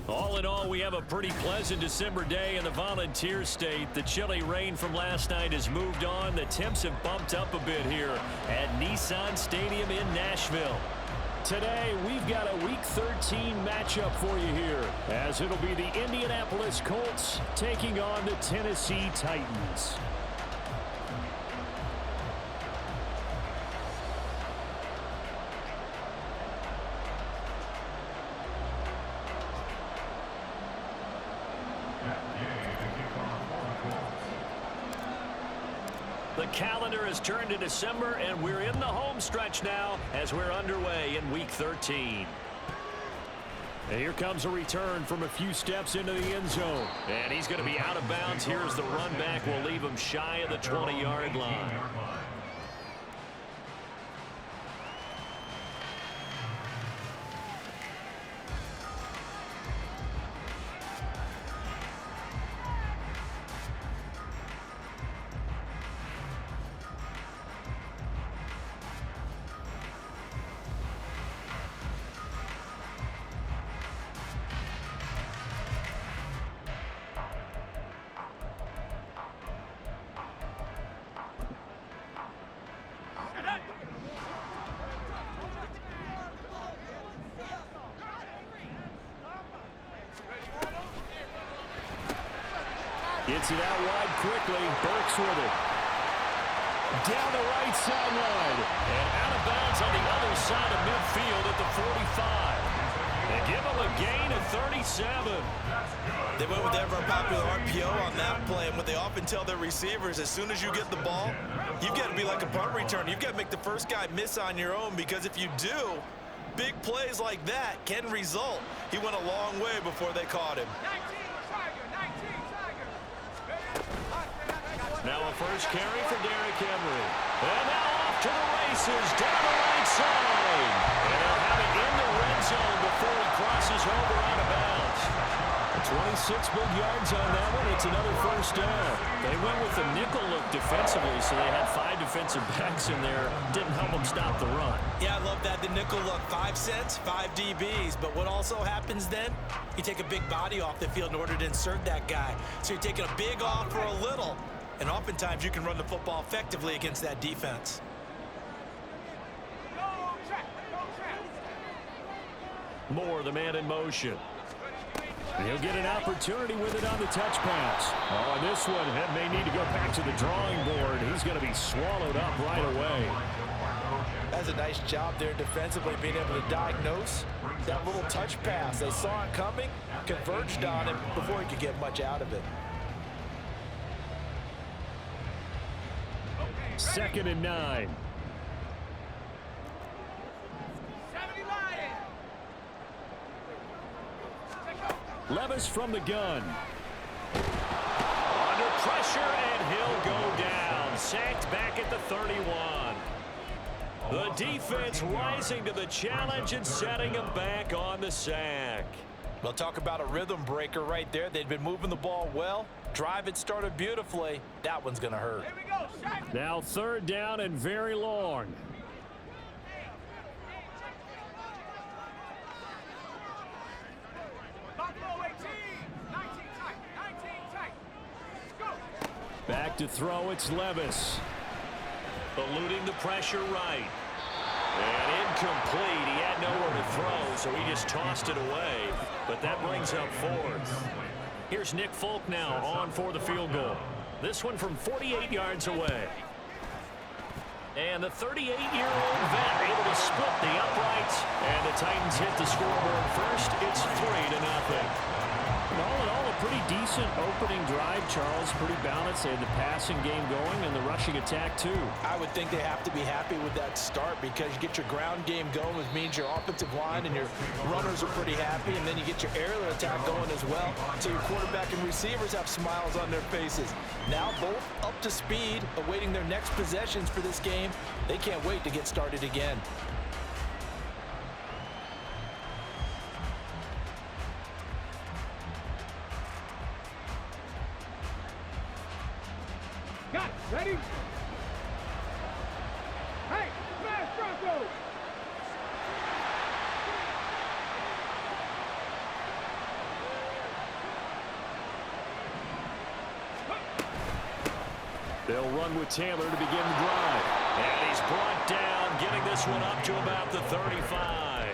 All in all, we have a pretty pleasant December day in the Volunteer State. The chilly rain from last night has moved on. The temps have bumped up a bit here at Nissan Stadium in Nashville. Today, we've got a Week 13 matchup for you here, as it'll be the Indianapolis Colts taking on the Tennessee Titans. The calendar has turned to December, and we're in the home stretch now as we're underway in Week 13. And here comes a return from a few steps into the end zone. And he's going to be out of bounds. Here's the run back. We'll leave him shy of the 20-yard line. Gets it out wide quickly. Burks with it. Down the right sideline. And out of bounds on the other side of midfield at the 45. They give him a gain of 37. They went with the ever-popular RPO on that play, and what they often tell their receivers, as soon as you get the ball, you've got to be like a punt return. You've got to make the first guy miss on your own, because if you do, big plays like that can result. He went a long way before they caught him. Now a first carry for Derrick Henry. And now off to the races down the right side. And they'll have it in the red zone before he crosses over out of bounds. 26 big yards on that one. It's another first down. They went with the nickel look defensively, so they had 5 defensive backs in there. Didn't help them stop the run. Yeah, I love that. The nickel look, 5 cents, 5 DBs. But what also happens then, you take a big body off the field in order to insert that guy. So you're taking a big off for a little. And oftentimes you can run the football effectively against that defense. Moore, the man in motion. He'll get an opportunity with it on the touch pass. Oh, this one may need to go back to the drawing board. He's going to be swallowed up right away. That's a nice job there defensively, being able to diagnose that little touch pass. They saw it coming, converged on him before he could get much out of it. 2nd and 9. Levis from the gun. Under pressure, and he'll go down. Sacked back at the 31. The defense rising to the challenge and setting him back on the sack. We'll talk about a rhythm breaker right there. They'd been moving the ball well. Drive it started beautifully. That one's going to hurt. Now 3rd down and very long. Back to throw, it's Levis. Eluding the pressure right. And incomplete. He had nowhere to throw, so he just tossed it away. But that brings up 4th. Here's Nick Folk now on for the field goal. This one from 48 yards away. And the 38-year-old vet able to split the uprights. And the Titans hit the scoreboard first. It's 3-0. All in all, a pretty decent opening drive, Charles. Pretty balanced. They had the passing game going and the rushing attack, too. I would think they have to be happy with that start, because you get your ground game going, which means your offensive line and your runners are pretty happy, and then you get your aerial attack going as well. So your quarterback and receivers have smiles on their faces. Now both up to speed, awaiting their next possessions for this game. They can't wait to get started again. Ready? Hey, smash Broncos! They'll run with Taylor to begin the drive. And he's brought down, getting this one up to about the 35.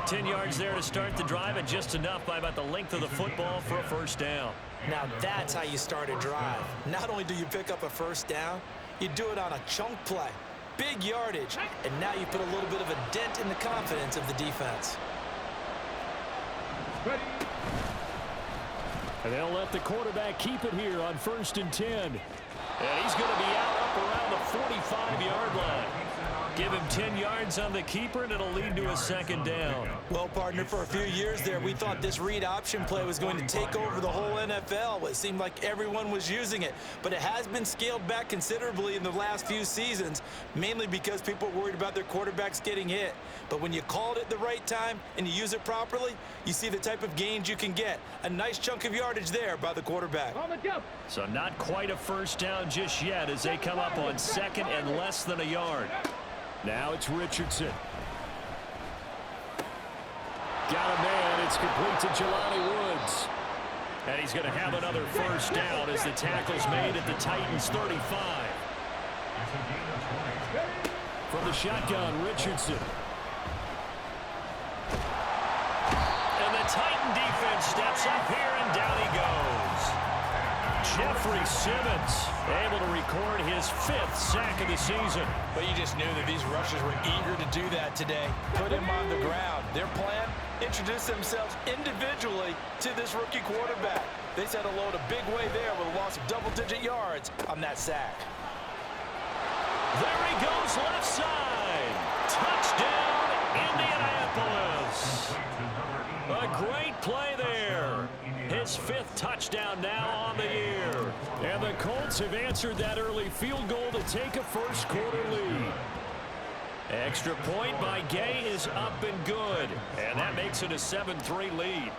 10 yards there to start the drive, and just enough by about the length of the football for a first down. Now that's how you start a drive. Not only do you pick up a first down, you do it on a chunk play. Big yardage, and now you put a little bit of a dent in the confidence of the defense. Ready. And they'll let the quarterback keep it here on 1st and 10. And he's going to be out up around the 45-yard line. Give him 10 yards on the keeper, and it'll lead to a second down. Well, partner, for a few years there, we thought this read option play was going to take over the whole NFL. It seemed like everyone was using it, but it has been scaled back considerably in the last few seasons, mainly because people are worried about their quarterbacks getting hit. But when you call it at the right time and you use it properly, you see the type of gains you can get. A nice chunk of yardage there by the quarterback. On the jump. So not quite a first down just yet as they come up on 2nd and less than a yard. Now it's Richardson. Got a man. It's complete to Jelani Woods. And he's going to have another first down as the tackle's made at the Titans' 35. From the shotgun, Richardson. And the Titan defense steps up here, and down he goes. Jeffrey Simmons able to record his 5th sack of the season. But you just knew that these rushers were eager to do that today. Put him on the ground. Their plan, introduce themselves individually to this rookie quarterback. They set a load a big way there with a loss of double-digit yards on that sack. There he goes, left side. Touchdown, Indianapolis. A great play there. His 5th touchdown now on the year. And the Colts have answered that early field goal to take a first-quarter lead. Extra point by Gay is up and good. And that makes it a 7-3 lead.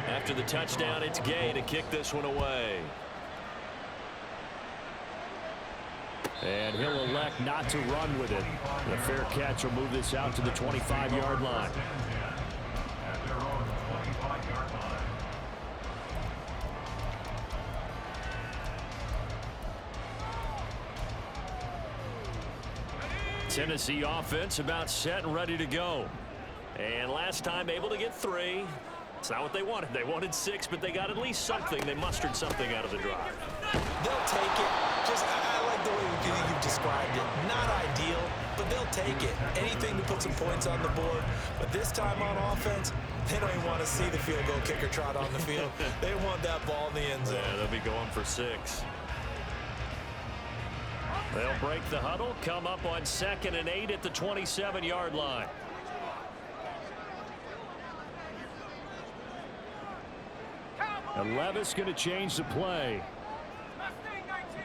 After the touchdown, it's Gay to kick this one away. And he'll elect not to run with it. The fair catch will move this out to the 25-yard line. Tennessee offense about set and ready to go. And last time able to get 3. It's not what they wanted. They wanted 6, but they got at least something. They mustered something out of the drive. They'll take it. I like the way you've described it. Not ideal, but they'll take it. Anything to put some points on the board. But this time on offense, they don't even want to see the field goal kicker trot on the field. They want that ball in the end zone. Yeah, they'll be going for 6. They'll break the huddle, come up on 2nd and 8 at the 27-yard line. And Levis going to change the play. Mustang 19.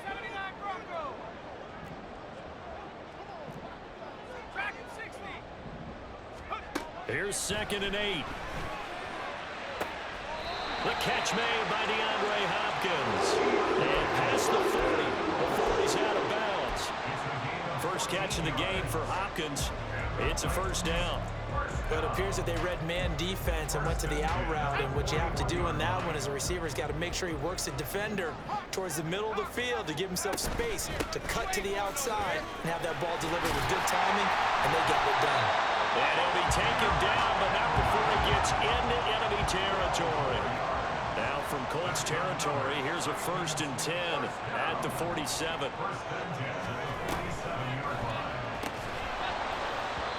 79 Bronco. Track at 60. Here's 2nd and 8. The catch made by DeAndre Hopkins. And past the 40. The 40's out of bounds. First catch of the game for Hopkins. It's a first down. But it appears that they read man defense and went to the out route. And what you have to do in that one is a receiver's got to make sure he works a defender towards the middle of the field to give himself space to cut to the outside and have that ball delivered with good timing, and they got it done. And he'll be taken down, but not before he gets into enemy territory. Now from Colts territory, here's a 1st and 10 at the 47.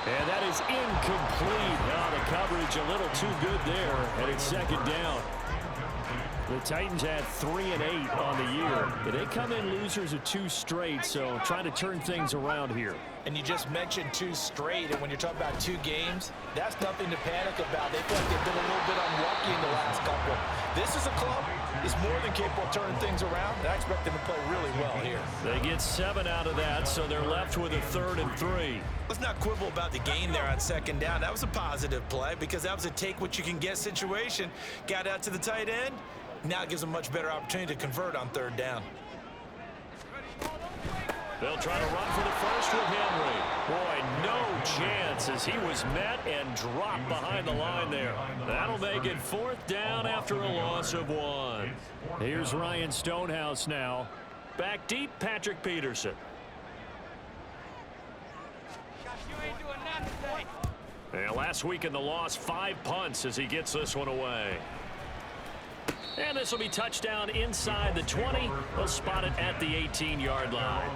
And that is incomplete. Now the coverage a little too good there, and it's 2nd down. The Titans had 3 and 8 on the year. They come in losers of 2 straight, so trying to turn things around here. And you just mentioned 2 straight, and when you're talking about 2 games, that's nothing to panic about. They feel like they've been a little bit unlucky in the last couple. This is a club that's more than capable of turning things around, and I expect them to play really well here. They get 7 out of that, so they're left with a 3rd and 3. Let's not quibble about the gain there on 2nd down. That was a positive play because that was a take-what-you-can-get situation. Got out to the tight end. Now it gives them a much better opportunity to convert on 3rd down. They'll try to run for the first with Henry. Boy, no chance as he was met and dropped behind the line there. That'll make it 4th down after a loss of 1. Here's Ryan Stonehouse now. Back deep, Patrick Peterson. You ain't doing nothing today. And last week in the loss, 5 punts as he gets this one away. And this will be touchdown inside the 20. They'll spot it at the 18-yard line.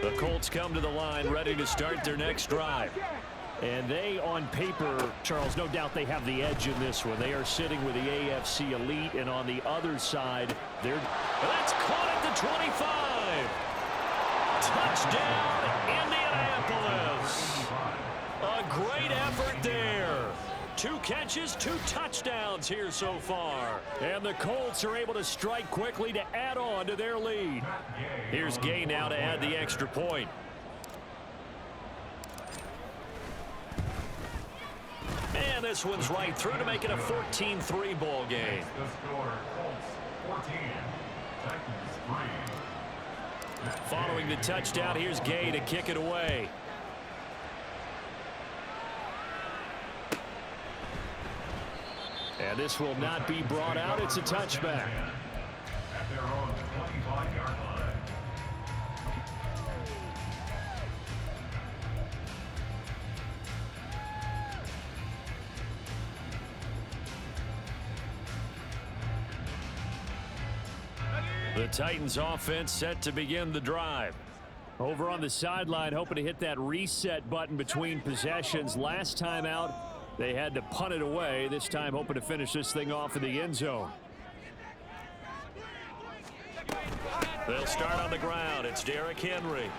The Colts come to the line ready to start their next drive. And they, on paper, Charles, no doubt they have the edge in this one. They are sitting with the AFC elite, and on the other side, they're... That's caught at the 25. Touchdown, Indianapolis. A great effort there. 2 catches, 2 touchdowns here so far. And the Colts are able to strike quickly to add on to their lead. Here's Gay now to add the extra point. And this one's right through to make it a 14-3 ball game. The score, Colts 14, Titans 3. Following the touchdown, here's Gay to kick it away. And this will not be brought out. It's a touchback. At their own 25-yard line. The Titans offense set to begin the drive. Over on the sideline, hoping to hit that reset button between possessions. Last time out, they had to punt it away. This time hoping to finish this thing off in the end zone. They'll start on the ground. It's Derrick Henry.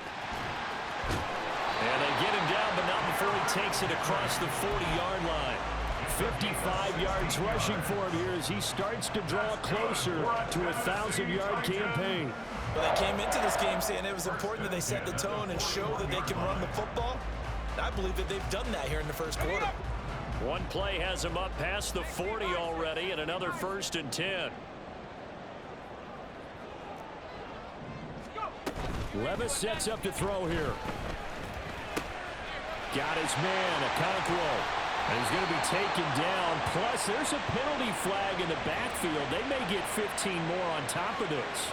And they get him down, but not before he takes it across the 40-yard line. 55 yards rushing for him here as he starts to draw closer to a 1,000-yard campaign. Well, they came into this game saying it was important that they set the tone and show that they can run the football. I believe that they've done that here in the first quarter. One play has him up past the 40 already, and another 1st and 10. Levis sets up to throw here. Got his man, Okonkwo. And he's going to be taken down. Plus, there's a penalty flag in the backfield. They may get 15 more on top of this.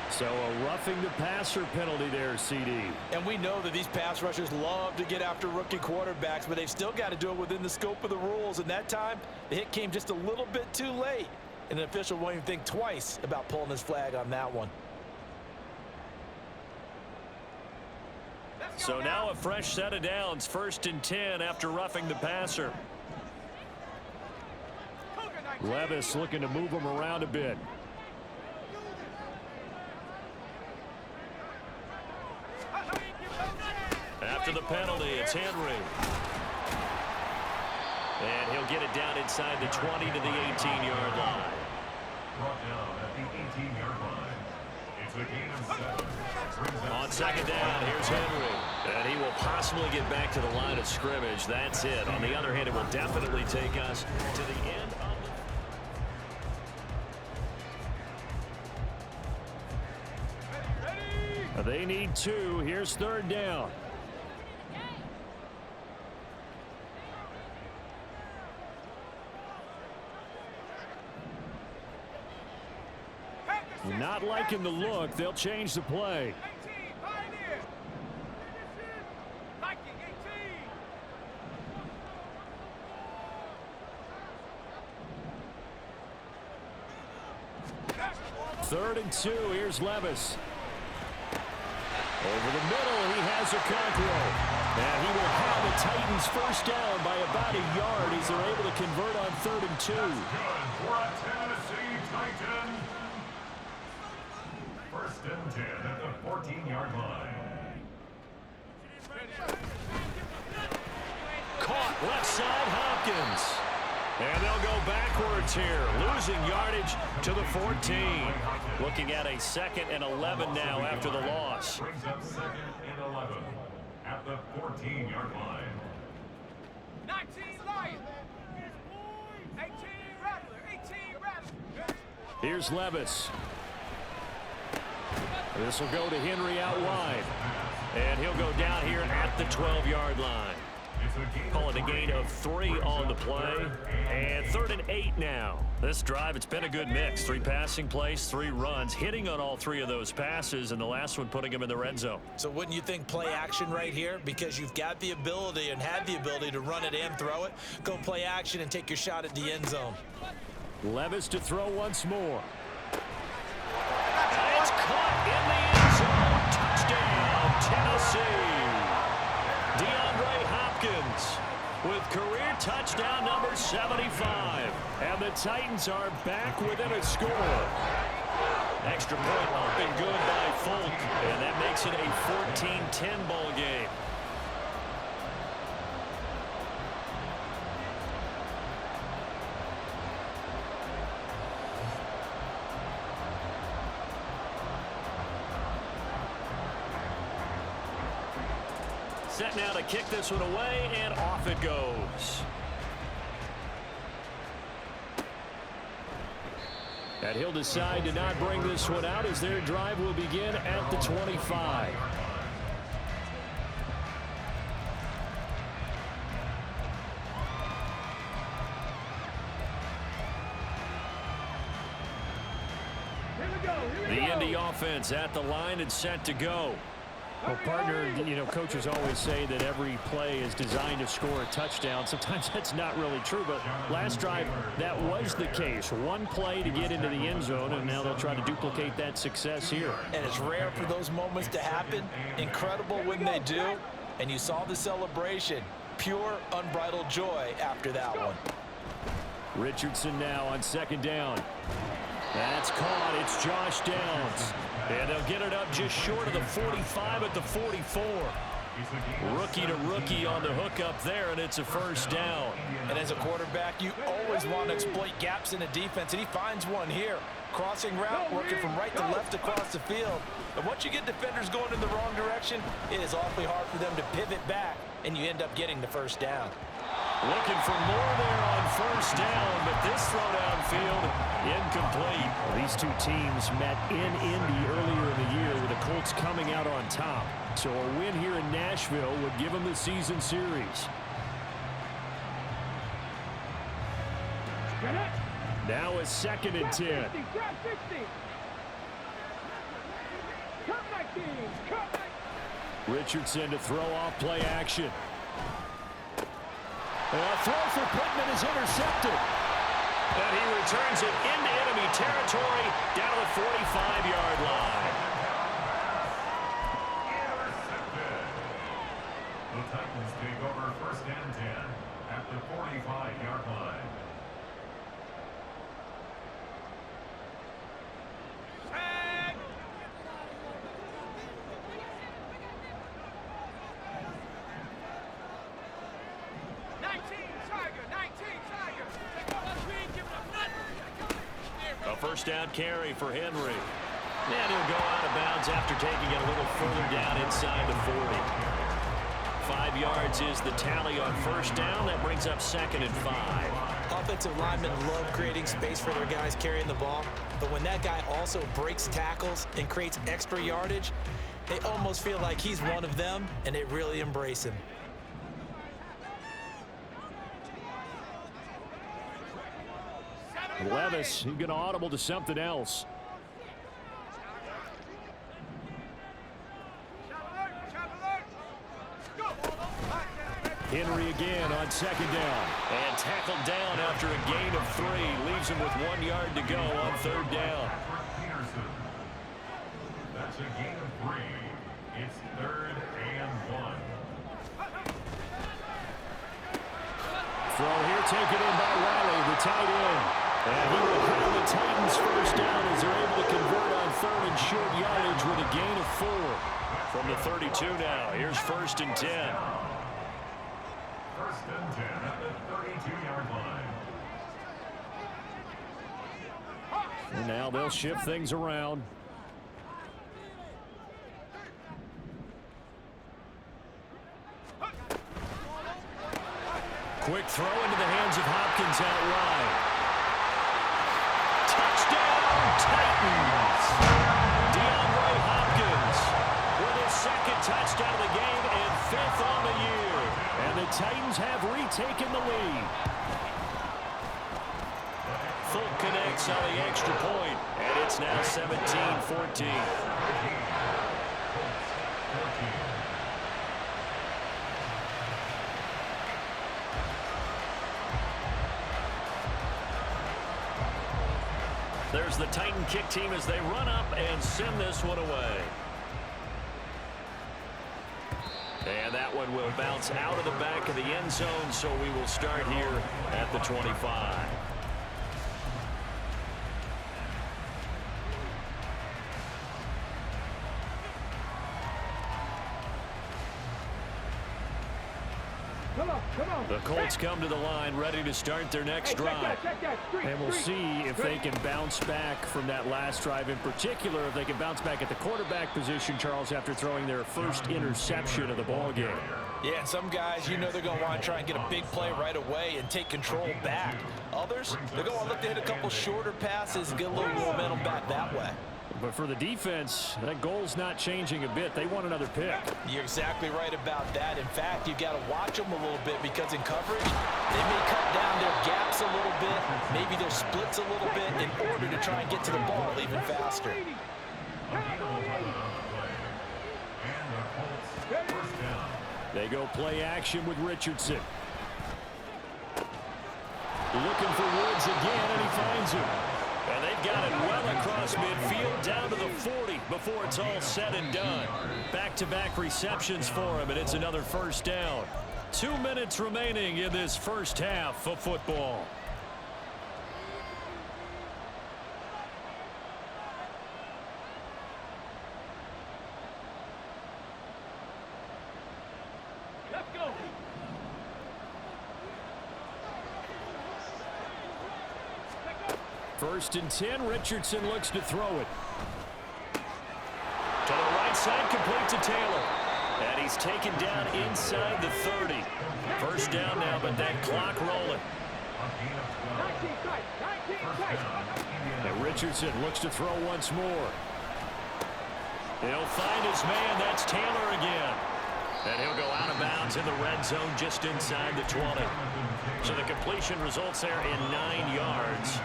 So a roughing the passer penalty there, CD. And we know that these pass rushers love to get after rookie quarterbacks, but they've still got to do it within the scope of the rules. And that time, the hit came just a little bit too late. And an official won't even think twice about pulling his flag on that one. So now a fresh set of downs, 1st and 10 after roughing the passer. Levis looking to move him around a bit. After the penalty, it's Henry. And he'll get it down inside the 20 to the 18-yard line. Brought down at the 18-yard line. It's a gain of 7. On 2nd down, here's Henry. And he will possibly get back to the line of scrimmage. That's it. On the other hand, it will definitely take us to the end of the... They need 2. Here's 3rd down. Not liking the look. They'll change the play. 3rd and 2. Here's Levis. Over the middle, he has Okonkwo. And he will have the Titans 1st down by about a yard as they're able to convert on 3rd and 2. Good for a Tennessee Titan. 1st and 10 at the 14-yard line. Caught left side, Hopkins. And they'll go backwards here, losing yardage to the 14. Looking at a 2nd and 11 now after the loss. Brings up 2nd and 11 at the 14-yard line. 19 Lions. 18 Rattler. 18 Rattler. Here's Levis. This will go to Henry out wide. And he'll go down here at the 12-yard line. Call it a gain of 3 on the play. And 3rd and 8 now. This drive, it's been a good mix. 3 passing plays, 3 runs, hitting on all 3 of those passes, and the last one putting him in the red zone. So wouldn't you think play action right here? Because you've got the ability and had the ability to run it and throw it. Go play action and take your shot at the end zone. Levis to throw once more. And it's caught in the end zone. Touchdown, Tennessee. DeAndre Hopkins with career touchdown number 75. And the Titans are back within a score. Extra point up and good by Folk. And that makes it a 14-10 ball game. Set now to kick this one away, and off it goes. And he'll decide to not bring this one out as their drive will begin at the 25. The Indy offense at the line and set to go. Well, partner, you know, coaches always say that every play is designed to score a touchdown. Sometimes that's not really true, but last drive, that was the case. One play to get into the end zone, and now they'll try to duplicate that success here. And it's rare for those moments to happen. Incredible when they do. And you saw the celebration. Pure, unbridled joy after that one. Richardson now on 2nd down. That's caught. It's Josh Downs. And they'll get it up just short of the 45 at the 44. Rookie to rookie on the hook up there, and it's a 1st down. And as a quarterback, you always want to exploit gaps in the defense, and he finds one here. Crossing route, working from right to left across the field. And once you get defenders going in the wrong direction, it is awfully hard for them to pivot back, and you end up getting the 1st down. Looking for more there on 1st down, but this throw downfield incomplete. These two teams met in Indy earlier in the year with the Colts coming out on top. So a win here in Nashville would give them the season series. Now a 2nd and 10. Richardson to throw off play action. A throw for Pittman is intercepted. And he returns it into enemy territory down to the 45-yard line. Intercepted. The Titans take over 1st and 10 at the 45-yard line. A 1st down carry for Henry. And he'll go out of bounds after taking it a little further down inside the 40. 5 yards is the tally on 1st down. That brings up 2nd and 5. Offensive linemen love creating space for their guys carrying the ball. But when that guy also breaks tackles and creates extra yardage, they almost feel like he's one of them, and they really embrace him. Levis, he's going to audible to something else. Henry again on 2nd down. And tackled down after a gain of 3. Leaves him with 1 yard to go on 3rd down. That's a gain of 3. It's 3rd and 1. Throw here taken in by Riley, the tight end. And he will have the Titans 1st down as they're able to convert on 3rd and short yardage with a gain of 4. From the 32 now, here's 1st and 10. 1st and 10 at the 32-yard line. And now they'll shift things around. Quick throw into the hands of Hopkins out wide. Touchdown, Titans! DeAndre Hopkins with his second touchdown of the game and 5th on the year. And the Titans have retaken the lead. Fulk connects on the extra point, and it's now 17-14. There's the Titan kick team as they run up and send this one away. And that one will bounce out of the back of the end zone, so we will start here at the 25. The Colts come to the line ready to start their next drive. And we'll see if they can bounce back from that last drive, in particular if they can bounce back at the quarterback position, Charles, after throwing their first interception of the ball game. Yeah, some guys, you know they're going to want to try and get a big play right away and take control back. Others, they're going to look to hit a couple shorter passes and get a little momentum back that way. But for the defense, that goal's not changing a bit. They want another pick. You're exactly right about that. In fact, you've got to watch them a little bit because in coverage, they may cut down their gaps a little bit, maybe their splits a little bit in order to try and get to the ball even faster. They go play action with Richardson. Looking for Woods again, and he finds him. And they've got it well across midfield down to the 40 before it's all said and done. Back-to-back receptions for him, and it's another first down. 2 minutes remaining in this first half of football. Let's go. First and 10, Richardson looks to throw it. To the right side, complete to Taylor. And he's taken down inside the 30. First down now, but that clock rolling. And Richardson looks to throw once more. He'll find his man. That's Taylor again. And he'll go out of bounds in the red zone just inside the 20. So the completion results there in 9 yards.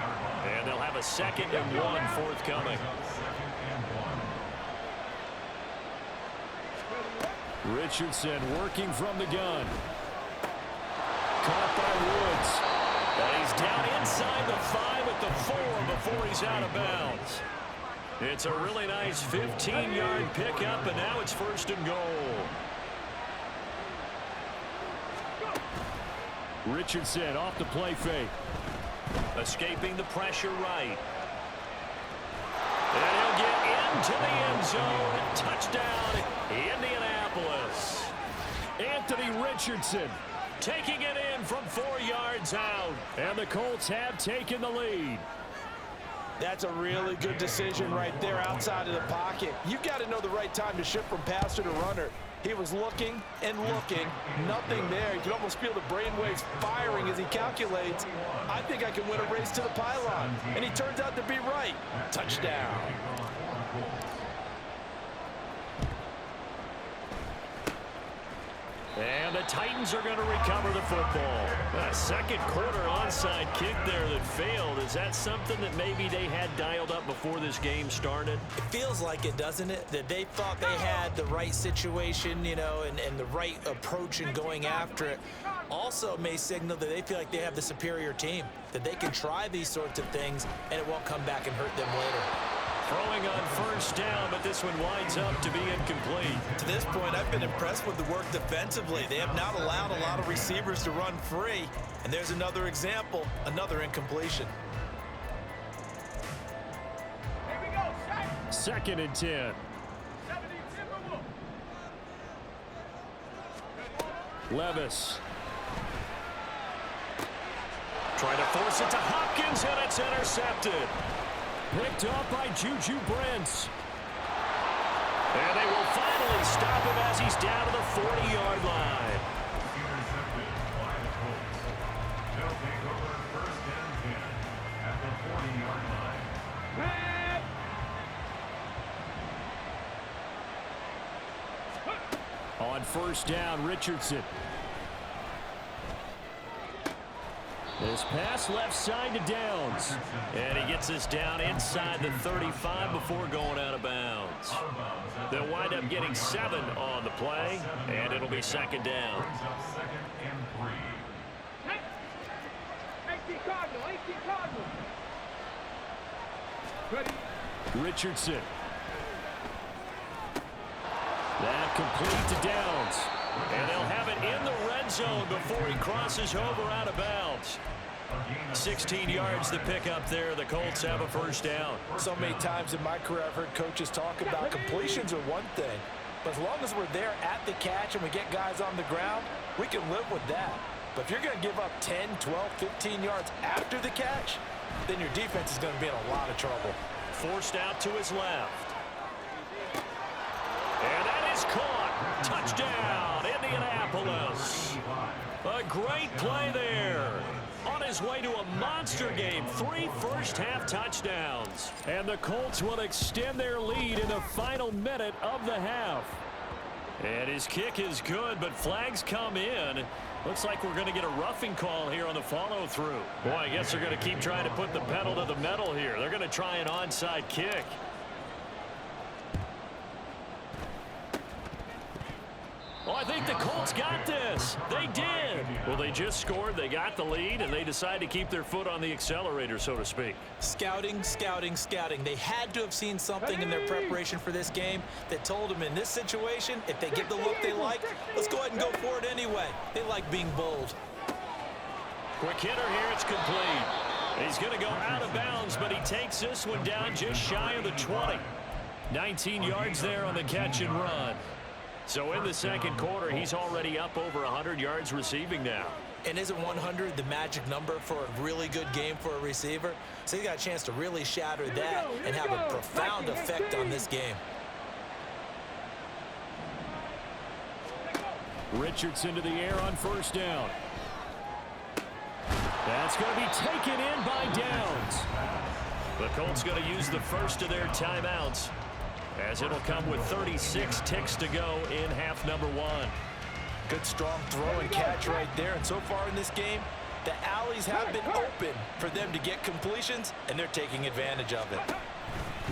And they'll have a 2nd and 1 forthcoming. Richardson working from the gun. Caught by Woods. And he's down inside the 5 at the 4 before he's out of bounds. It's a really nice 15-yard pickup, and now it's 1st and goal. Richardson off the play fake. Escaping the pressure right. And he'll get into the end zone. Touchdown, Indianapolis. Anthony Richardson taking it in from 4 yards out. And the Colts have taken the lead. That's a really good decision right there outside of the pocket. You've got to know the right time to shift from passer to runner. He was looking and looking, nothing there. You can almost feel the brainwaves firing as he calculates, I think I can win a race to the pylon. And he turns out to be right. Touchdown. And the Titans are going to recover the football. A second quarter onside kick there that failed. Is that something that maybe they had dialed up before this game started? It feels like it, doesn't it? That they thought they had the right situation, you know, and the right approach in going after it. Also may signal that they feel like they have the superior team, that they can try these sorts of things and it won't come back and hurt them later. Throwing on first down, but this one winds up to be incomplete. To this point, I've been impressed with the work defensively. They have not allowed a lot of receivers to run free. And there's another example, another incompletion. Here we go, set. 2nd and 10. 70 Levis. Trying to force it to Hopkins, and it's intercepted. Picked off by Juju Brents. And they will finally stop him as he's down to the 40-yard line. Intercepted by the Colts. They'll take over first and 10 at the 40-yard line. On first down, Richardson. This pass left side to Downs. And he gets this down inside the 35 before going out of bounds. They'll wind up getting 7 on the play, and it'll be second down. Brings up second and 3. 18 Cardinal, 18 Cardinal. Richardson. That complete to Downs. And they'll have it in the red zone before he crosses over out of bounds. 16 yards to pick up there. The Colts have a first down. So many times in my career I've heard coaches talk about completions are one thing, but as long as we're there at the catch and we get guys on the ground, we can live with that. But if you're going to give up 10, 12, 15 yards after the catch, then your defense is going to be in a lot of trouble. Forced out to his left. And that is caught. Touchdown, Indianapolis. A great play there. On his way to a monster game, 3 first-half touchdowns. And the Colts will extend their lead in the final minute of the half. And his kick is good, but flags come in. Looks like we're going to get a roughing call here on the follow-through. Boy, I guess they're going to keep trying to put the pedal to the metal here. They're going to try an onside kick. Oh, I think the Colts got this. They did. Well, they just scored. They got the lead, and they decide to keep their foot on the accelerator, so to speak. Scouting, scouting, scouting. They had to have seen something in their preparation for this game that told them in this situation, if they get the look they like, let's go ahead and go for it anyway. They like being bold. Quick hitter here. It's complete. He's going to go out of bounds, but he takes this one down just shy of the 20. 19 yards there on the catch and run. So in the second quarter, he's already up over 100 yards receiving now. And isn't 100 the magic number for a really good game for a receiver? So he got a chance to really shatter that and have a profound effect on this game. Richardson to the air on first down. That's going to be taken in by Downs. The Colts going to use the first of their timeouts, as it'll come with 36 ticks to go in half number 1. Good strong throw and catch right there. And so far in this game, the alleys have been open for them to get completions, and they're taking advantage of it.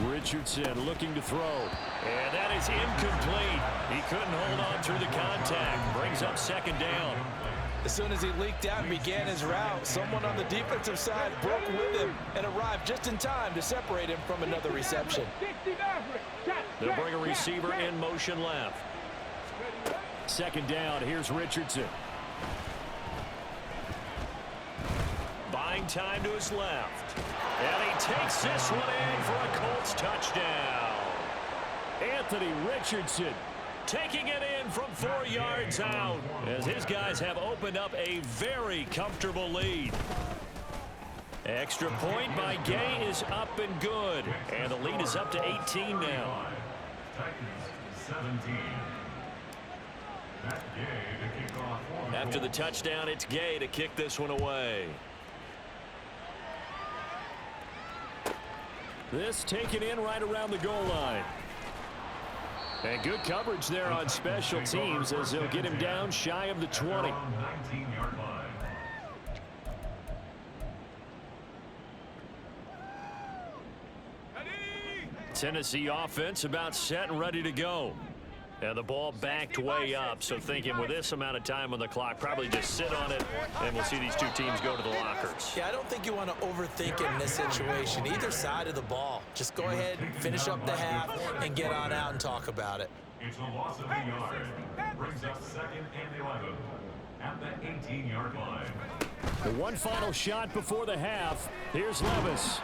Richardson looking to throw. And that is incomplete. He couldn't hold on through the contact. Brings up second down. As soon as he leaked out and began his route, someone on the defensive side broke with him and arrived just in time to separate him from another reception. They'll bring a receiver in motion left. Second down, here's Richardson. Buying time to his left. And he takes this one in for a Colts touchdown. Anthony Richardson taking it in from 4 yards out, as his guys have opened up a very comfortable lead. Extra point by Gay is up and good, and the lead is up to 18 now. Titans 17. That's Gay to kick off for the After the Colts. touchdown, it's Gay to kick this one away. This taken in right around the goal line. And good coverage there on special teams as they'll get him down shy of the 20. 19-yard line. Tennessee offense about set and ready to go. And the ball backed way up, so thinking with this amount of time on the clock, probably just sit on it, and we'll see these two teams go to the lockers. Yeah, I don't think you want to overthink it in this situation. Either side of the ball. Just go ahead and finish up the half and get on out and talk about it. It's a loss of a yard. Brings up second and 11 at the 18-yard line. The one final shot before the half. Here's Levis.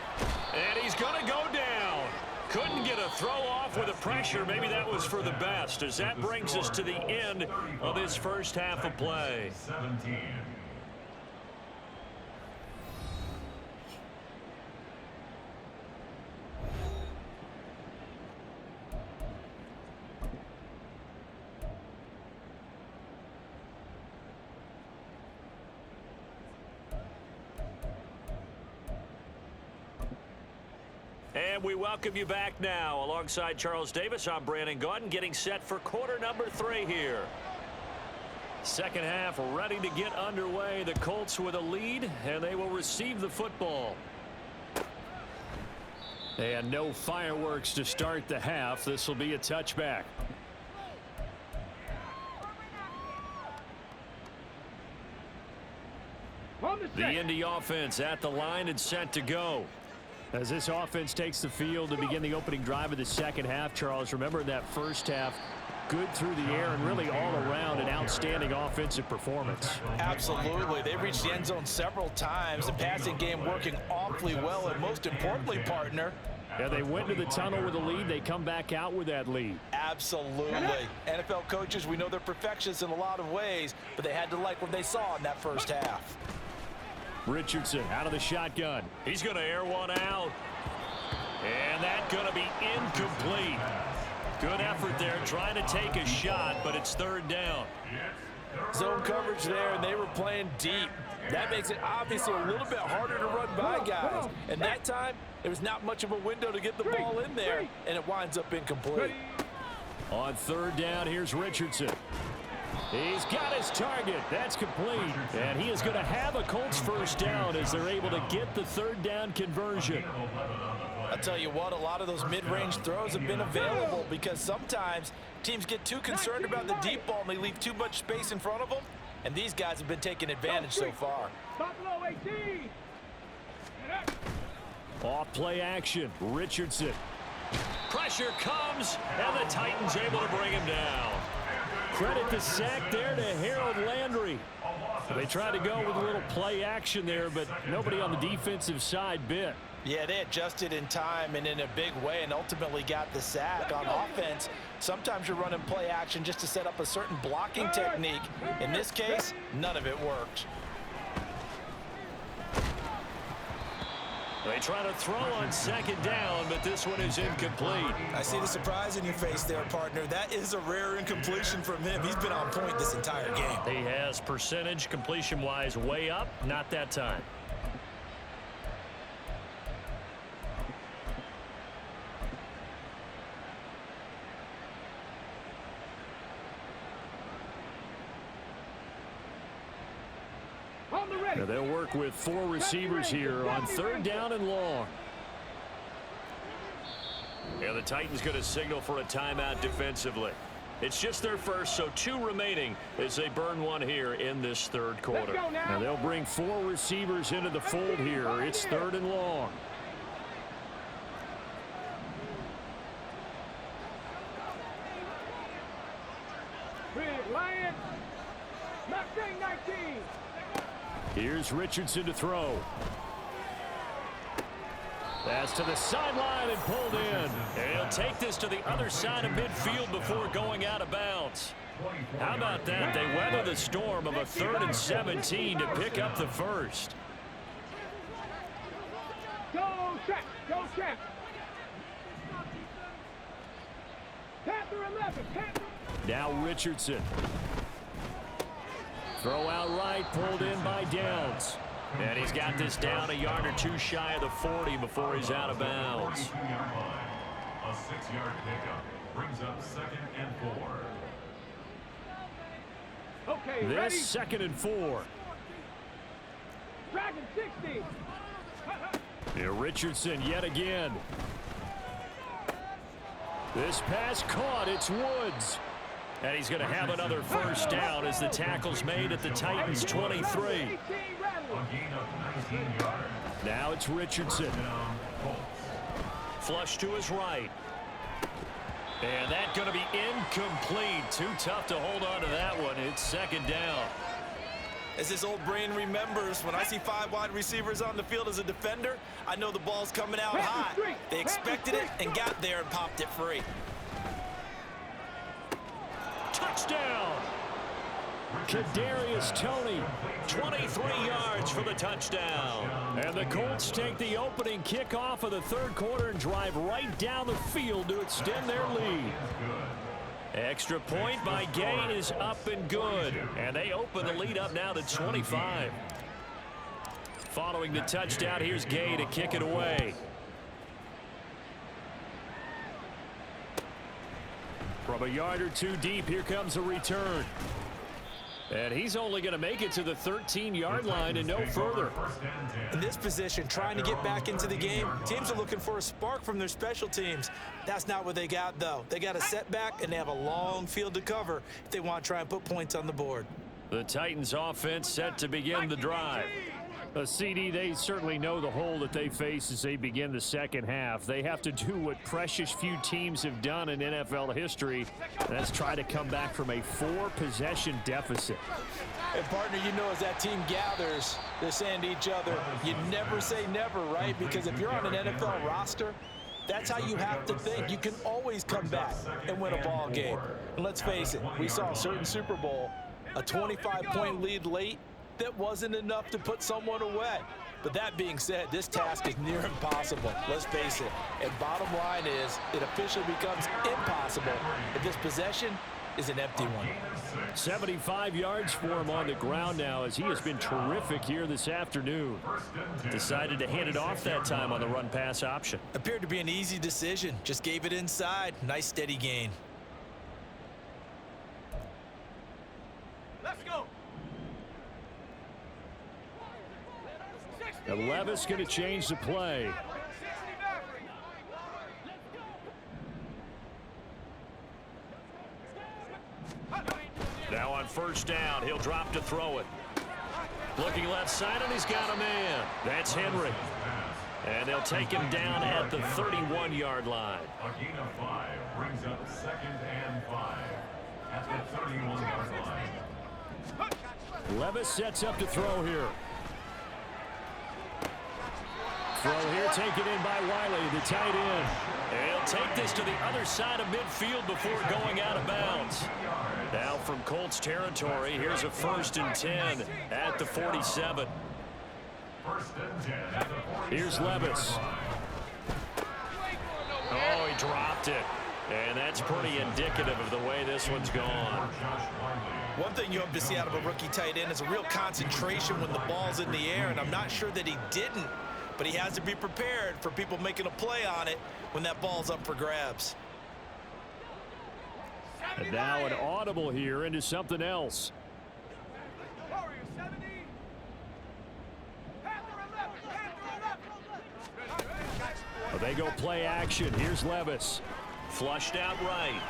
And he's going to go down. Couldn't get a throw off with the pressure. Maybe that was for the best, as that brings us to the end of this first half of play. 17. And we welcome you back now. Alongside Charles Davis, I'm Brandon Gaudin, getting set for quarter number 3 here. Second half ready to get underway. The Colts with a lead, and they will receive the football. And no fireworks to start the half. This will be a touchback. The Indy offense at the line and set to go. As this offense takes the field to begin the opening drive of the second half, Charles, remember that first half, good through the air and really all around an outstanding offensive performance. Absolutely. They reached the end zone several times. The passing game working awfully well, and most importantly, partner, yeah, they went to the tunnel with a lead. They come back out with that lead. Absolutely. NFL coaches, we know they're perfectionists in a lot of ways, but they had to like what they saw in that first half. Richardson out of the shotgun. He's going to air one out. And that's going to be incomplete. Good effort there trying to take a shot, but it's third down. Zone coverage there, and they were playing deep. That makes it obviously a little bit harder to run by guys. And that time, there was not much of a window to get the ball in there, and it winds up incomplete. On third down, here's Richardson. He's got his target. That's complete. And he is going to have a Colts first down as they're able to get the third down conversion. I'll tell you what, a lot of those mid-range throws have been available because sometimes teams get too concerned about the deep ball and they leave too much space in front of them. And these guys have been taking advantage so far. Off play action. Richardson. Pressure comes, and the Titans able to bring him down. Credit the sack there to Harold Landry. They tried to go with a little play action there, but nobody on the defensive side bit. Yeah, they adjusted in time and in a big way and ultimately got the sack. On offense, sometimes you're running play action just to set up a certain blocking technique. In this case, none of it worked. They try to throw on second down, but this one is incomplete. I see the surprise in your face there, partner. That is a rare incompletion from him. He's been on point this entire game. He has percentage completion-wise way up, not that time. Now they'll work with 4 receivers here on third down and long. Yeah, the Titans going to signal for a timeout defensively. It's just their first, so 2 remaining as they burn one here in this third quarter. Now they'll bring 4 receivers into the fold here. It's third and long. Here's Richardson to throw. Pass to the sideline and pulled in. And he'll take this to the other side of midfield before going out of bounds. How about that? They weather the storm of a 3rd and 17 to pick up the first. Go, check. Go, check. Panther 11. Panther. Now Richardson. Throw out right, pulled in by Downs. And he's got this down a yard or 2 shy of the 40 before he's out of bounds. A 6-yard pickup brings up 2nd and 4. Okay, this ready? 2nd and 4. Dragon 60. Here Richardson yet again. This pass caught. It's Woods. And he's going to have another first down as the tackle's made at the Titans' 23. A gain of 19 yards. Now it's Richardson. Flush to his right. And that's going to be incomplete. Too tough to hold on to that one. It's 2nd down. As his old brain remembers, when I see 5 wide receivers on the field as a defender, I know the ball's coming out hot. They expected it and got there and popped it free. Touchdown! Kadarius Toney. 23 yards for the touchdown. And the Colts take the opening kickoff of the third quarter and drive right down the field to extend their lead. Extra point by Gay is up and good. And they open the lead up now to 25. Following the touchdown, here's Gay to kick it away. From a yard or two deep, here comes a return. And he's only going to make it to the 13-yard line and no further. In this position, trying to get back into the game, teams are looking for a spark from their special teams. That's not what they got, though. They got a setback, and they have a long field to cover if they want to try and put points on the board. The Titans offense set to begin the drive. A CD, they certainly know the hole that they face as they begin the second half. They have to do what precious few teams have done in NFL history, and that's try to come back from a 4-possession deficit. And partner, you know, as that team gathers, they're saying to each other, you never say never, right? Because if you're on an NFL roster, that's how you have to think. You can always come back and win a ball game. And let's face it, we saw a certain Super Bowl, a 25-point lead late, that wasn't enough to put someone away. But that being said, this task is near impossible. Let's face it. And bottom line is, it officially becomes impossible if this possession is an empty one. 75 yards for him on the ground now as he has been terrific here this afternoon. Decided to hand it off that time on the run-pass option. Appeared to be an easy decision. Just gave it inside. Nice steady gain. Let's go. Now Levis going to change the play. Now on first down, he'll drop to throw it. Looking left side, and he's got a man. That's Henry. And they'll take him down at the 31-yard line. A gain of 5 brings up 2nd and 5 at the 31-yard line. Levis sets up to throw here. Throw here taken in by Wiley, the tight end. He'll take this to the other side of midfield before going out of bounds. Now from Colts territory, here's a 1st and 10 at the 47. 1st and 10 at the 47. Here's Levis. Oh, he dropped it. And that's pretty indicative of the way this one's gone. One thing you hope to see out of a rookie tight end is a real concentration when the ball's in the air, and I'm not sure that he didn't. But he has to be prepared for people making a play on it when that ball's up for grabs. And now an audible here into something else. Well, they go play action. Here's Levis. Flushed out right.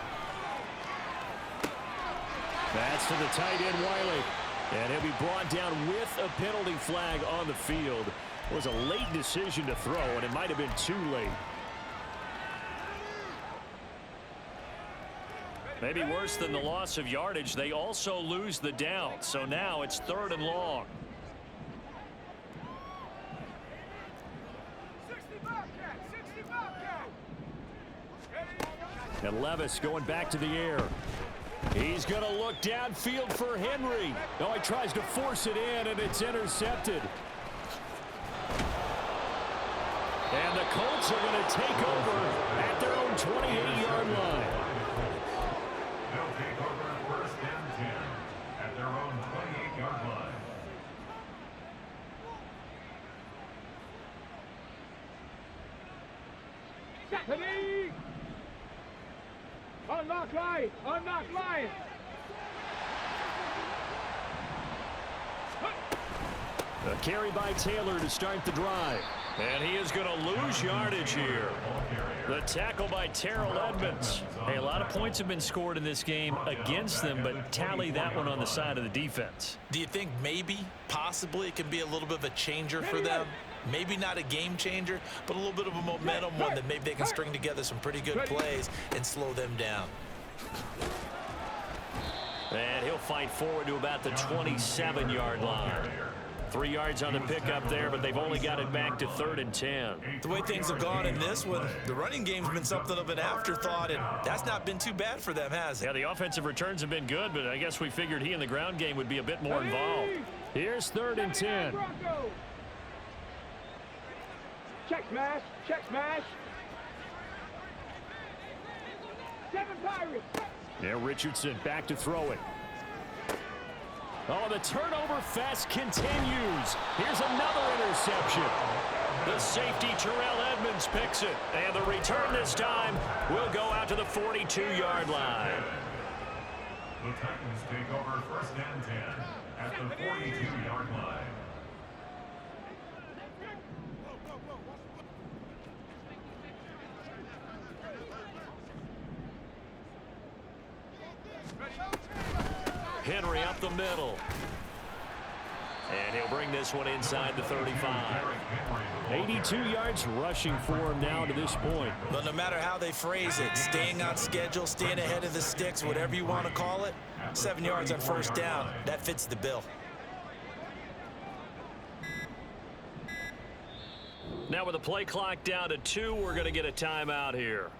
That's to the tight end, Wiley. And he'll be brought down with a penalty flag on the field. It was a late decision to throw, and it might have been too late. Maybe worse than the loss of yardage, they also lose the down. So now it's 3rd and long. And Levis going back to the air. He's going to look downfield for Henry. No, he tries to force it in, and it's intercepted. And the Colts are going to take over at their own 28-yard line. They'll take over 1st and 10 at their own 28-yard line. Stephanie! Unlock line! Unlock line! A carry by Taylor to start the drive. And he is going to lose yardage here. The tackle by Terrell Edmonds. Hey, a lot of points have been scored in this game against them, but tally that one on the side of the defense. Do you think maybe, possibly, it can be a little bit of a changer for them? Maybe not a game changer, but a little bit of a momentum one that maybe they can string together some pretty good plays and slow them down. And he'll fight forward to about the 27-yard line. 3 yards on the pickup there, but they've only got it back to 3rd and 10. The way things have gone in this one, the running game's been something of an afterthought, and that's not been too bad for them, has it? Yeah, the offensive returns have been good, but I guess we figured he in the ground game would be a bit more involved. Here's 3rd and 10. Check smash! Check smash! 7 Pirates! Yeah, Richardson back to throw it. Oh, the turnover fest continues. Here's another interception. The safety, Terrell Edmonds, picks it. And the return this time will go out to the 42-yard line. The Titans take over 1st and 10 at the 42-yard line. Henry up the middle. And he'll bring this one inside the 35. 82 yards rushing for him now to this point. But no matter how they phrase it, staying on schedule, staying ahead of the sticks, whatever you want to call it, 7 yards on 1st down, that fits the bill. Now with the play clock down to 2, we're going to get a timeout here.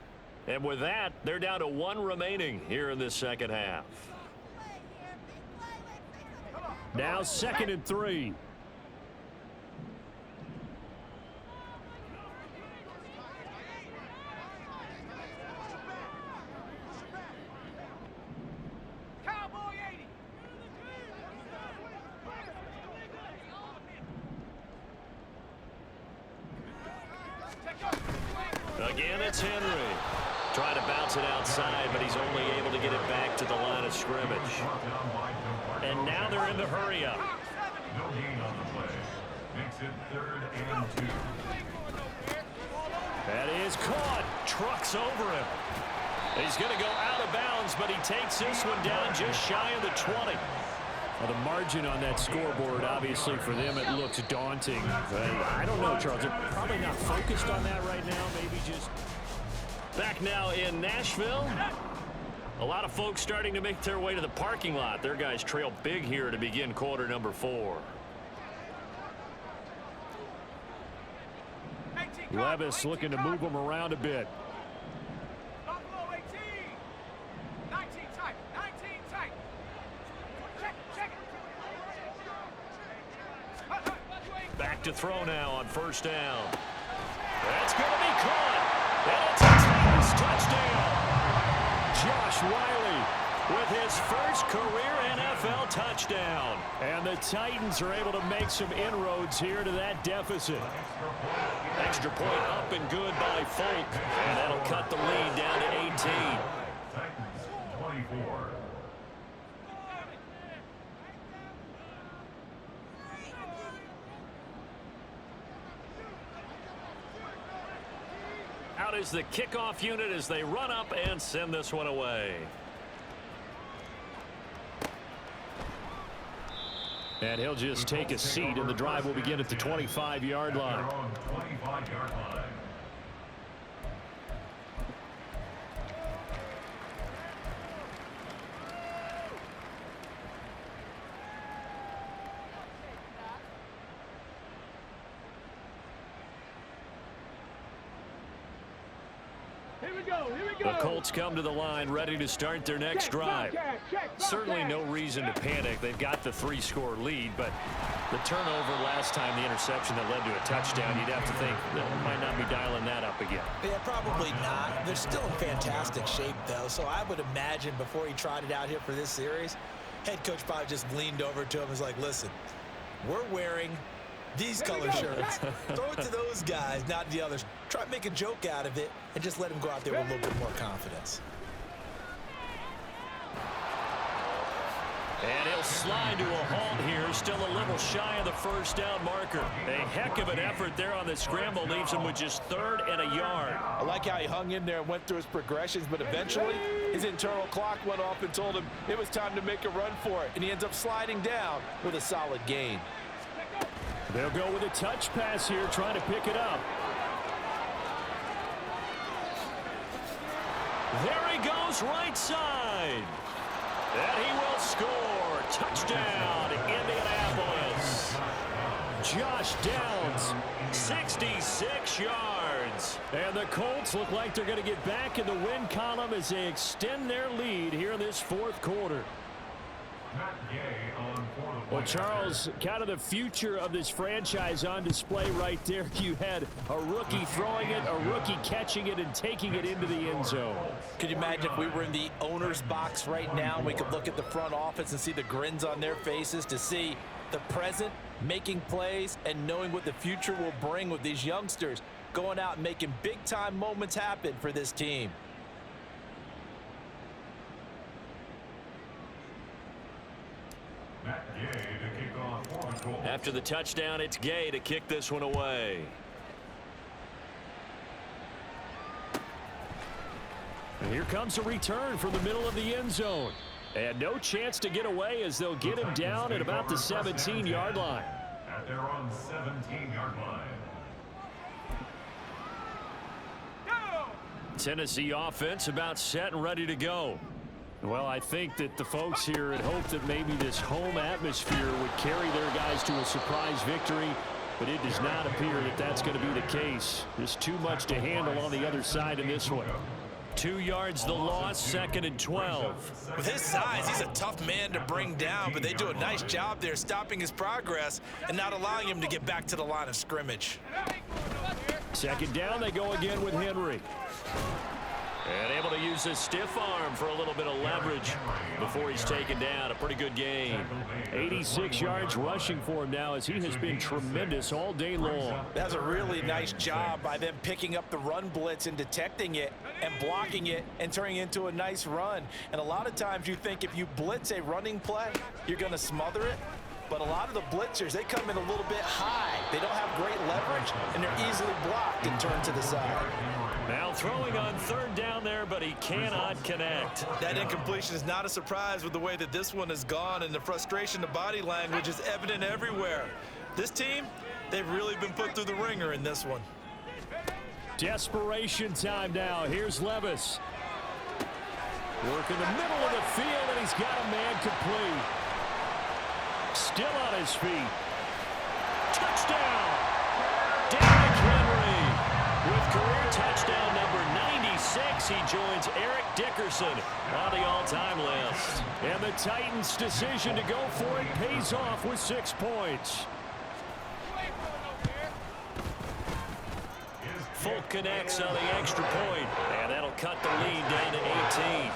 And with that, they're down to 1 remaining here in this second half. Now 2nd and 3. Cowboy 80. Again, it's Henry. Trying to bounce it outside, but he's only able to get it back to the line of scrimmage. And now they're in the hurry-up. No gain on the play. Makes it 3rd and 2. That is caught. Trucks over him. He's going to go out of bounds, but he takes this one down just shy of the 20. Well, the margin on that scoreboard, obviously, for them, it looks daunting. But I don't know, Charles. They're probably not focused on that right now. Maybe just... Back now in Nashville. A lot of folks starting to make their way to the parking lot. Their guys trail big here to begin quarter number 4. Levis looking to move them around a bit. Buffalo 18. 19 tight. 19 tight. Check it. Back to throw now on 1st down. That's going to be caught. And it's a Titans touchdown. Josh Wiley With his first career NFL touchdown. And the Titans are able to make some inroads here to that deficit. Extra point up and good by Folk. And that'll cut the lead down to 18. Titans 24. Out is the kickoff unit as they run up and send this one away. And he'll just take a seat, and the drive will begin at the 25-yard line. 25-yard line. The Colts come to the line ready to start their next drive. Certainly no reason to panic. They've got the 3-score lead, but the turnover last time, the interception that led to a touchdown, you'd have to think they might not be dialing that up again. Yeah, probably not. They're still in fantastic shape, though, so I would imagine before he trotted out here for this series, head coach probably just leaned over to him and was like, listen, we're wearing these color shirts. Throw it to those guys, not the others. Try to make a joke out of it and just let him go out there with a little bit more confidence. And he'll slide to a halt here, still a little shy of the first down marker. A heck of an effort there on the scramble, leaves him with just 3rd and a yard. I like how he hung in there and went through his progressions, but eventually his internal clock went off and told him it was time to make a run for it, and he ends up sliding down with a solid gain. They'll go with a touch pass here, trying to pick it up. There he goes, right side. And he will score. Touchdown, Indianapolis. Josh Downs. 66 yards. And the Colts look like they're going to get back in the win column as they extend their lead here in this 4th quarter. Matt Gay on for the Well, Charles, kind of the future of this franchise on display right there. You had a rookie throwing it, a rookie catching it, and taking it into the end zone. Could you imagine if we were in the owner's box right now and we could look at the front office and see the grins on their faces to see the present making plays and knowing what the future will bring with these youngsters, going out and making big-time moments happen for this team. After the touchdown, it's Gay to kick this one away. And here comes a return from the middle of the end zone. And no chance to get away as they'll get him down at about the 17-yard line. At their own 17-yard line. Tennessee offense about set and ready to go. Well, I think that the folks here had hoped that maybe this home atmosphere would carry their guys to a surprise victory, but it does not appear that that's going to be the case. There's too much to handle on the other side in this one. 2 yards the loss, 2nd and 12. With his size, he's a tough man to bring down, but they do a nice job there stopping his progress and not allowing him to get back to the line of scrimmage. 2nd down, they go again with Henry. And able to use his stiff arm for a little bit of leverage before he's taken down. A pretty good game. 86 yards rushing for him now as he has been tremendous all day long. That's a really nice job by them picking up the run blitz and detecting it and blocking it and turning it into a nice run. And a lot of times you think if you blitz a running play, you're going to smother it. But a lot of the blitzers, they come in a little bit high. They don't have great leverage, and they're easily blocked and turned to the side. Now throwing on 3rd down there, but he cannot connect. That incompletion is not a surprise with the way that this one has gone, and the frustration, the body language is evident everywhere. This team, they've really been put through the ringer in this one. Desperation time now. Here's Levis. Work in the middle of the field, and he's got a man complete. Still on his feet. Touchdown! Derrick Henry with career touchdown number 96. He joins Eric Dickerson on the all-time list. And the Titans' decision to go for it pays off with 6 points. Folk connects on the extra point, and that'll cut the lead down to 18.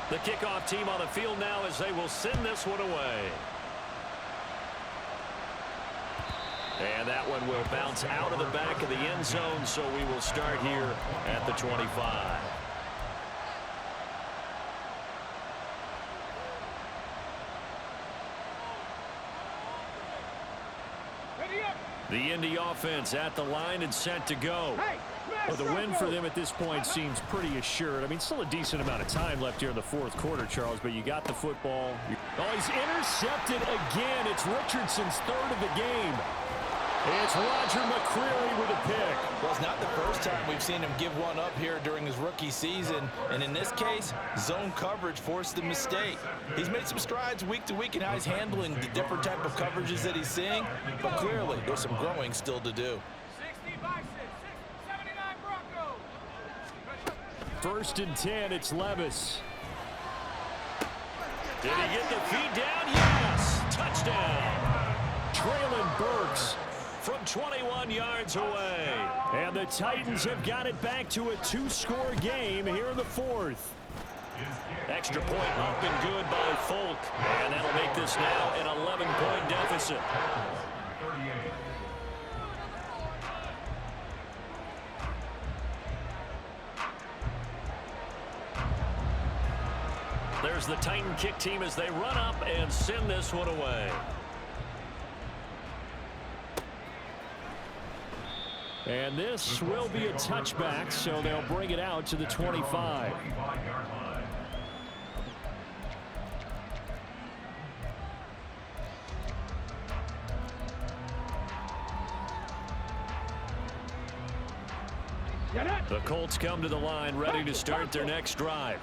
The kickoff team on the field now as they will send this one away. And that one will bounce out of the back of the end zone, so we will start here at the 25. The Indy offense at the line and set to go. Well, the win for them at this point seems pretty assured. I mean, still a decent amount of time left here in the 4th quarter, Charles, but you got the football. Oh, he's intercepted again. It's Richardson's 3rd of the game. It's Roger McCreary with a pick. Well, it's not the first time we've seen him give one up here during his rookie season. And in this case, zone coverage forced the mistake. He's made some strides week to week in how he's handling the different type of coverages that he's seeing. But clearly, there's some growing still to do. 1st and 10, it's Levis. Did he get the feed down? Yes! Touchdown! Traylon Burks from 21 yards away. And the Titans have got it back to a 2-score game here in the 4th. Extra point up and good by Folk. And that'll make this now an 11-point deficit. There's the Titan kick team as they run up and send this one away. And this will be a touchback, so they'll bring it out to the 25. The Colts come to the line ready to start their next drive.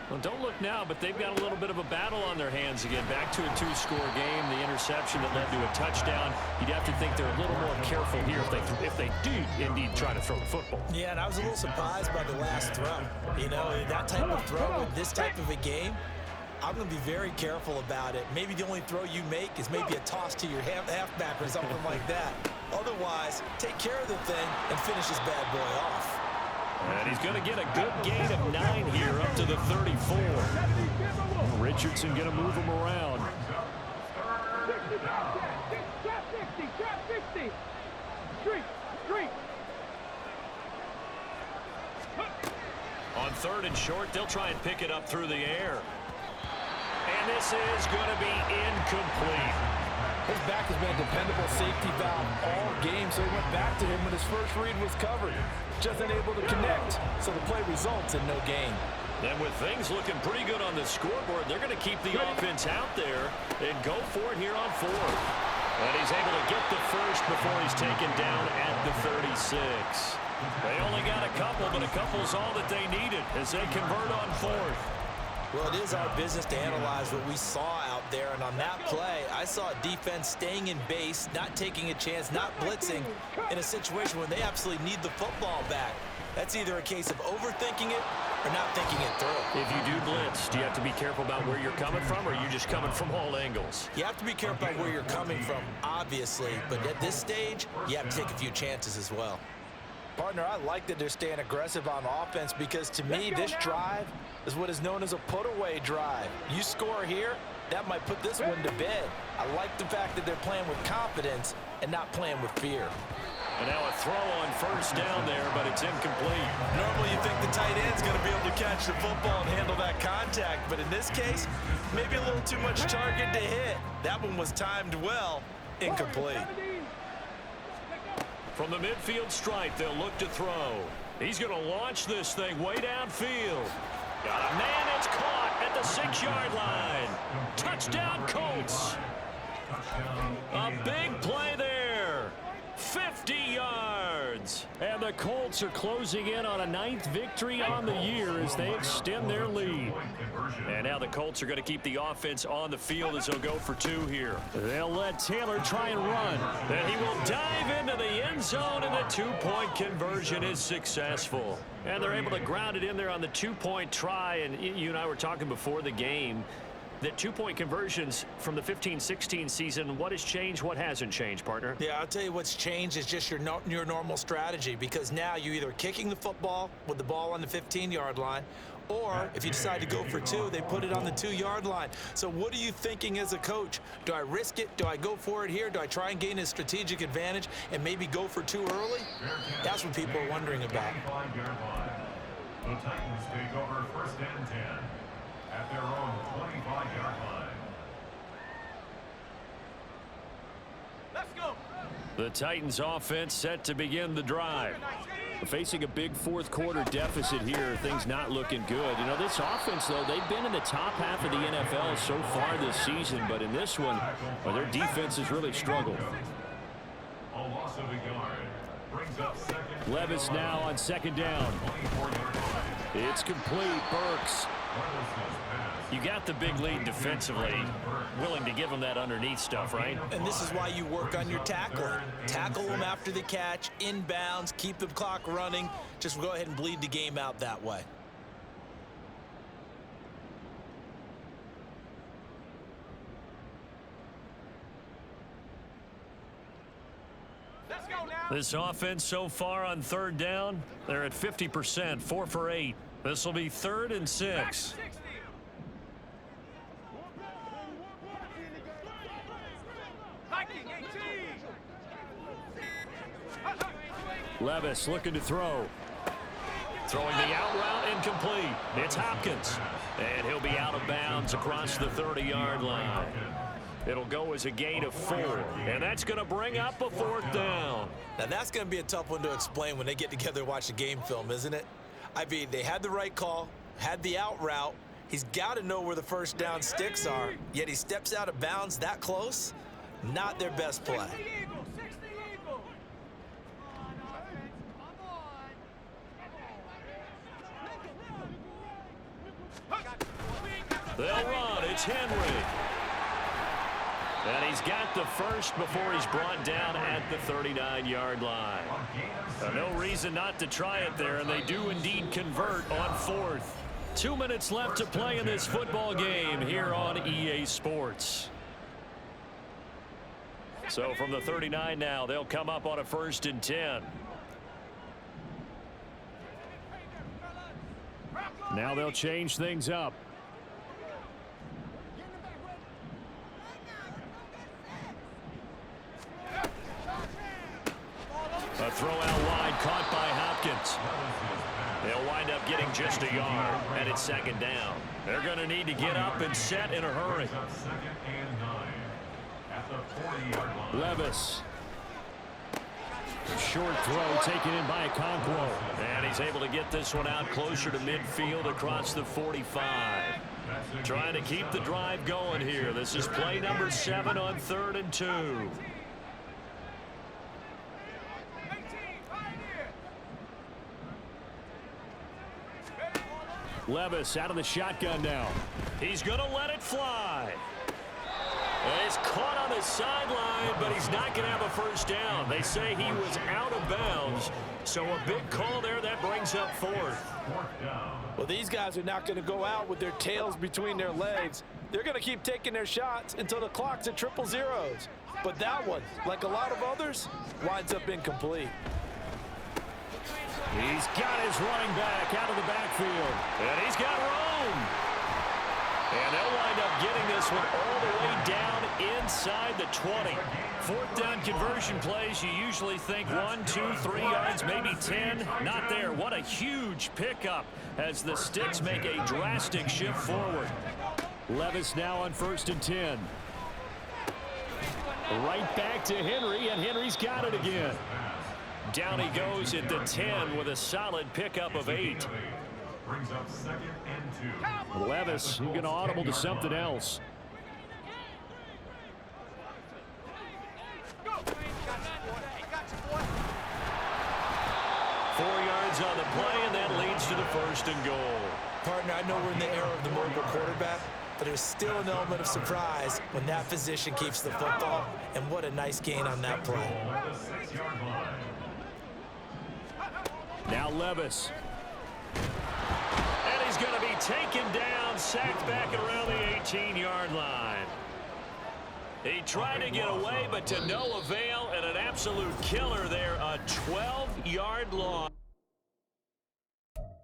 Well, don't look now, but they've got a little bit of a battle on their hands again. Back to a 2-score game. The interception that led to a touchdown. You'd have to think they're a little more careful here if they do indeed try to throw the football. Yeah, and I was a little surprised by the last throw. You know, that type of throw in this type of a game, I'm going to be very careful about it. Maybe the only throw you make is maybe a toss to your halfback or something like that. Otherwise, take care of the thing and finish this bad boy off. And he's going to get a good gain of 9 here up to the 34. Richardson going to move him around. On 3rd and short, they'll try and pick it up through the air. And this is going to be incomplete. His back has been a dependable safety valve all game, so he went back to him when his first read was covered. Just unable to connect, so the play results in no gain. And with things looking pretty good on the scoreboard, they're going to keep the offense out there and go for it here on 4th. And he's able to get the first before he's taken down at the 36. They only got a couple, but a couple's all that they needed as they convert on 4th. Well, it is our business to analyze what we saw out there, and on that play, I saw a defense staying in base, not taking a chance, not blitzing in a situation where they absolutely need the football back. That's either a case of overthinking it or not thinking it through. If you do blitz, do you have to be careful about where you're coming from, or are you just coming from all angles? You have to be careful about where you're coming from, obviously, but at this stage, you have to take a few chances as well. Partner, I like that they're staying aggressive on offense because, to me, this drive is what is known as a put-away drive. You score here, that might put this one to bed. I like the fact that they're playing with confidence and not playing with fear. And now a throw on 1st down there, but it's incomplete. Normally you think the tight end's going to be able to catch the football and handle that contact, but in this case, maybe a little too much target to hit. That one was timed well, incomplete. From the midfield stripe, they'll look to throw. He's going to launch this thing way downfield. Got a man, it's caught at the 6-yard line. Touchdown, Colts. A big play there. 50 yards. And the Colts are closing in on a 9th victory on the year as they extend their lead. And now the Colts are going to keep the offense on the field as they'll go for 2 here. They'll let Taylor try and run. Then he will dive into the end zone, and the 2-point conversion is successful. And they're able to ground it in there on the 2-point try. And you and I were talking before the game that 2-point conversions from the 15-16 season, what has changed, what hasn't changed, partner? Yeah, I'll tell you what's changed is just your normal strategy, because now you're either kicking the football with the ball on the 15-yard line, or if you decide to go for 2, they put it on the 2-yard line. So what are you thinking as a coach? Do I risk it? Do I go for it here? Do I try and gain a strategic advantage and maybe go for 2 early? That's what people are wondering about. The Titans take over 1st and 10 at their own 25-yard line. Let's go. The Titans offense set to begin the drive. Facing a big 4th quarter deficit here, things not looking good. You know, this offense, though, they've been in the top half of the NFL so far this season, but in this one, well, their defense has really struggled. A loss of a yard brings up 2nd. Levis now on 2nd down. 24-yard line. It's complete. Burks. You got the big lead defensively, willing to give them that underneath stuff, right? And this is why you work on your tackling. Tackle them after the catch, inbounds, keep the clock running. Just go ahead and bleed the game out that way. Let's go now. This offense so far on 3rd down, they're at 50%, 4 for 8. This will be 3rd and 6. 60. Hiking 18. Levis looking to throw. Throwing the out route, incomplete. It's Hopkins. And he'll be out of bounds across the 30-yard line. It'll go as a gain of 4. And that's going to bring up a 4th down. Now that's going to be a tough one to explain when they get together and watch the game film, isn't it? I mean, they had the right call, had the out route. He's got to know where the 1st down sticks are, yet he steps out of bounds that close. Not their best play. 60 Eagles. 60 Eagles. They'll run. It's Henry. And he's got the first before he's brought down at the 39-yard line. No reason not to try it there, and they do indeed convert on 4th. 2 minutes left to play in this football game here on EA Sports. So from the 39 now, they'll come up on a 1st and 10. Now they'll change things up. A throw out wide caught by Hopkins. They'll wind up getting just a yard, and it's 2nd down. They're going to need to get up and set in a hurry. Levis. Short throw taken in by Okonkwo. And he's able to get this one out closer to midfield across the 45. Trying to keep the drive going here. This is play number 7 on 3rd and 2. Levis out of the shotgun now. He's going to let it fly. And it's caught on the sideline, but he's not going to have a 1st down. They say he was out of bounds. So a big call there that brings up 4th. Well, these guys are not going to go out with their tails between their legs. They're going to keep taking their shots until the clock's at 000. But that one, like a lot of others, winds up incomplete. He's got his running back out of the backfield. And he's got room. And they'll wind up getting this one all the way down inside the 20. 4th down conversion plays, you usually think 1, 2, 3 yards, maybe 10. Not there. What a huge pickup as the Sticks make a drastic shift forward. Levis now on 1st and 10. Right back to Henry, and Henry's got it again. Down he goes at the 10 with a solid pickup of 8. Brings up 2nd and 2. Levis, he's going to audible to something else. Four yards on the play, and that leads to the 1st and goal. Partner, I know we're in the era of the mobile quarterback, but there's still an element of surprise when that physician keeps the football, and what a nice gain on that play. At the 6-yard line. Now Levis. And he's going to be taken down, sacked back around the 18-yard line. He tried to get away, but to no avail, and an absolute killer there, a 12-yard loss.